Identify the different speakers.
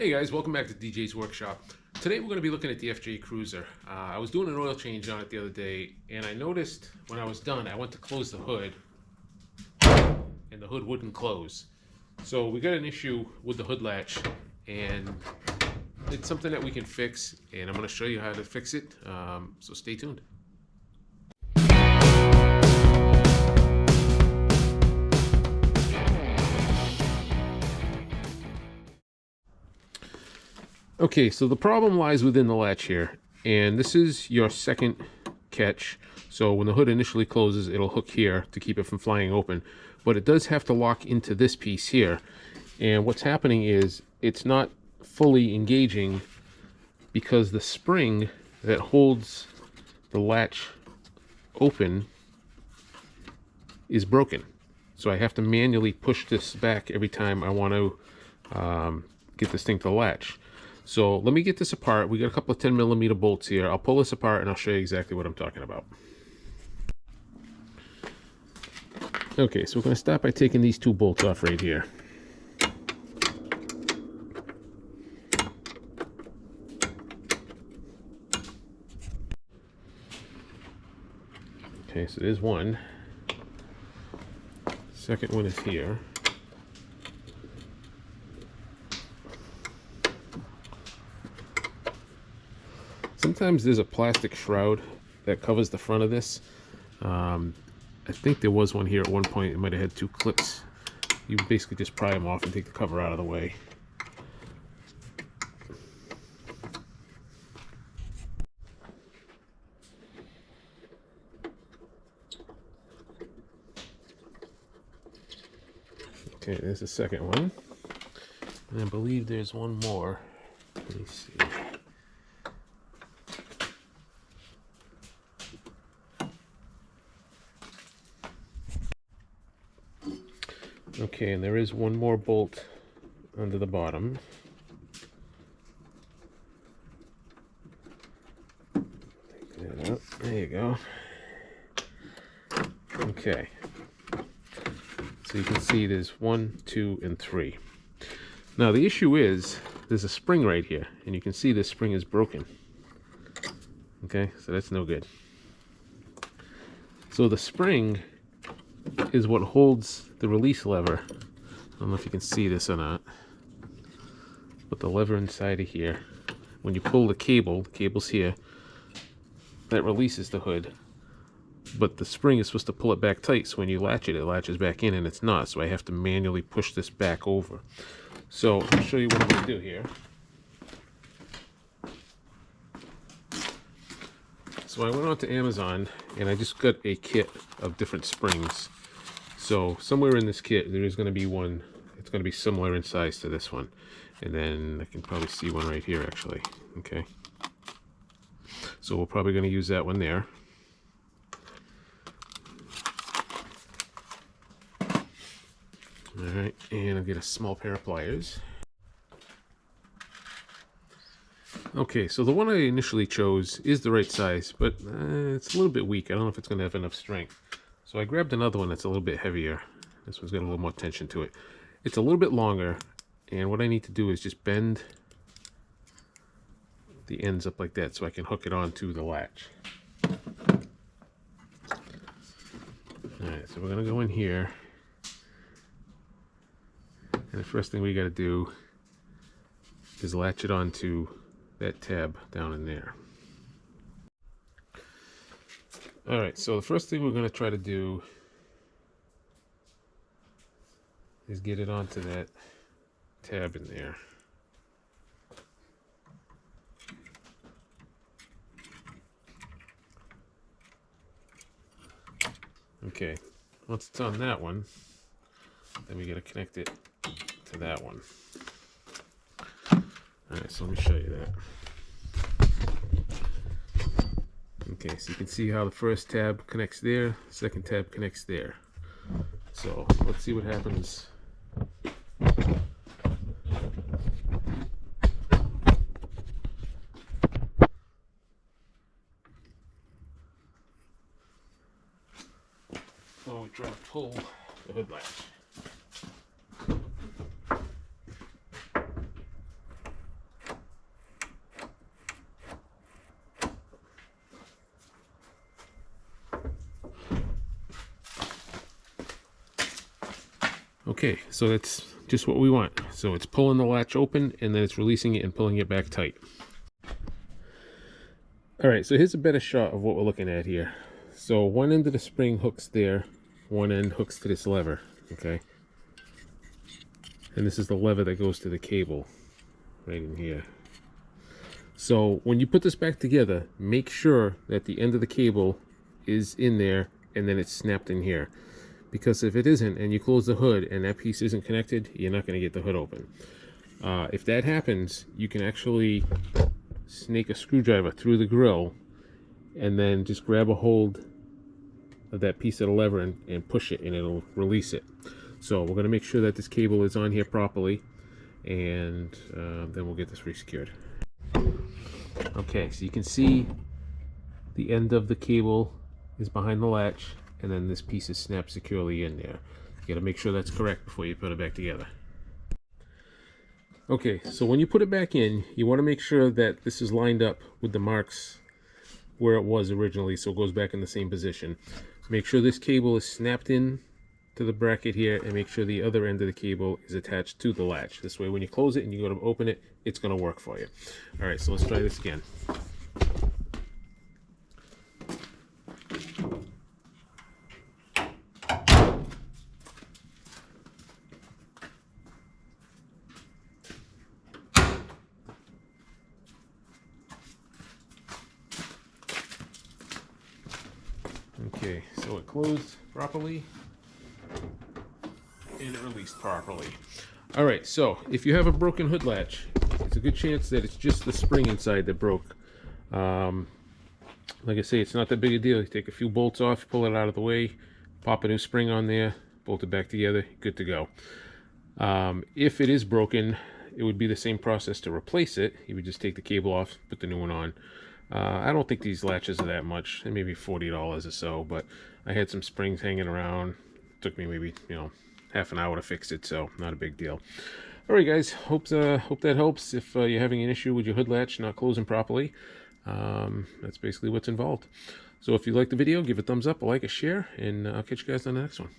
Speaker 1: Hey guys, welcome back to DJ's Workshop. Today we're going to be looking at the FJ Cruiser. I was doing an oil change on it the other day, and I noticed when I was done, I went to close the hood, and the hood wouldn't close. So we got an issue with the hood latch, and it's something that we can fix, and I'm going to show you how to fix it, so stay tuned. Okay, so the problem lies within the latch here, and this is your second catch. So when the hood initially closes, it'll hook here to keep it from flying open, but it does have to lock into this piece here. And what's happening is it's not fully engaging because the spring that holds the latch open is broken. So I have to manually push this back every time I want to get this thing to latch. So let me get this apart. We got a couple of 10mm bolts here. I'll pull this apart and I'll show you exactly what I'm talking about. Okay, so we're going to start by taking these two bolts off right here. Okay, so there's one. Second one is here. Sometimes there's a plastic shroud that covers the front of this. I think there was one here at one point. It might have had two clips. You basically just pry them off and take the cover out of the way. Okay, there's the second one. And I believe there's one more. Let me see. Okay, and there is one more bolt under the bottom. Take that out. There you go. Okay. So you can see there's 1, 2, and 3. Now the issue is there's a spring right here, and you can see this spring is broken. Okay, so that's no good. So the spring is what holds the release lever. I don't know if you can see this or not, but the lever inside of here, when you pull the cable's here, that releases the hood, but the spring is supposed to pull it back tight, so when you latch it, it latches back in, and it's not, so I have to manually push this back over. So I'll show you what I'm going to do here. So I went on to Amazon and I just got a kit of different springs. So somewhere in this kit there is going to be one, it's going to be similar in size to this one. And then I can probably see one right here actually. Okay. So we're probably going to use that one there. Alright, and I'll get a small pair of pliers. Okay, so the one I initially chose is the right size, but it's a little bit weak. I don't know if it's going to have enough strength. So I grabbed another one that's a little bit heavier. This one's got a little more tension to it. It's a little bit longer, and what I need to do is just bend the ends up like that so I can hook it onto the latch. Alright, so we're going to go in here. And the first thing we got to do is latch it onto that tab down in there. Alright, so the first thing we're going to try to do is get it onto that tab in there. Okay, once it's on that one, then we got to connect it to that one. Alright, so let me show you that. Okay, so you can see how the first tab connects there, the second tab connects there. So let's see what happens. When we try to pull the hood latch. Okay, so that's just what we want. So it's pulling the latch open and then it's releasing it and pulling it back tight. All right, so here's a better shot of what we're looking at here. So one end of the spring hooks there, one end hooks to this lever, okay? And this is the lever that goes to the cable right in here. So when you put this back together, make sure that the end of the cable is in there and then it's snapped in here. Because if it isn't and you close the hood and that piece isn't connected, you're not going to get the hood open. If that happens, you can actually snake a screwdriver through the grill and then just grab a hold of that piece of the lever and push it and it'll release it. So we're going to make sure that this cable is on here properly, and then we'll get this resecured. Okay, so you can see the end of the cable is behind the latch, and then this piece is snapped securely in there. You got to make sure that's correct before you put it back together. Okay, so when you put it back in, you want to make sure that this is lined up with the marks where it was originally, so it goes back in the same position. Make sure this cable is snapped in to the bracket here, and make sure the other end of the cable is attached to the latch. This way when you close it and you go to open it, it's going to work for you. All right, so let's try this again. Okay, so it closed properly and it released properly. All right, so if you have a broken hood latch, it's a good chance that it's just the spring inside that broke. Like I say, it's not that big a deal. You take a few bolts off, pull it out of the way, pop a new spring on there, bolt it back together, good to go. If it is broken, it would be the same process to replace it. You would just take the cable off, put the new one on. I don't think these latches are that much. They may be $40 or so, but I had some springs hanging around. It took me maybe, half an hour to fix it, so not a big deal. All right, guys, hope that helps. If you're having an issue with your hood latch not closing properly, that's basically what's involved. So if you like the video, give it a thumbs up, a like, a share, and I'll catch you guys on the next one.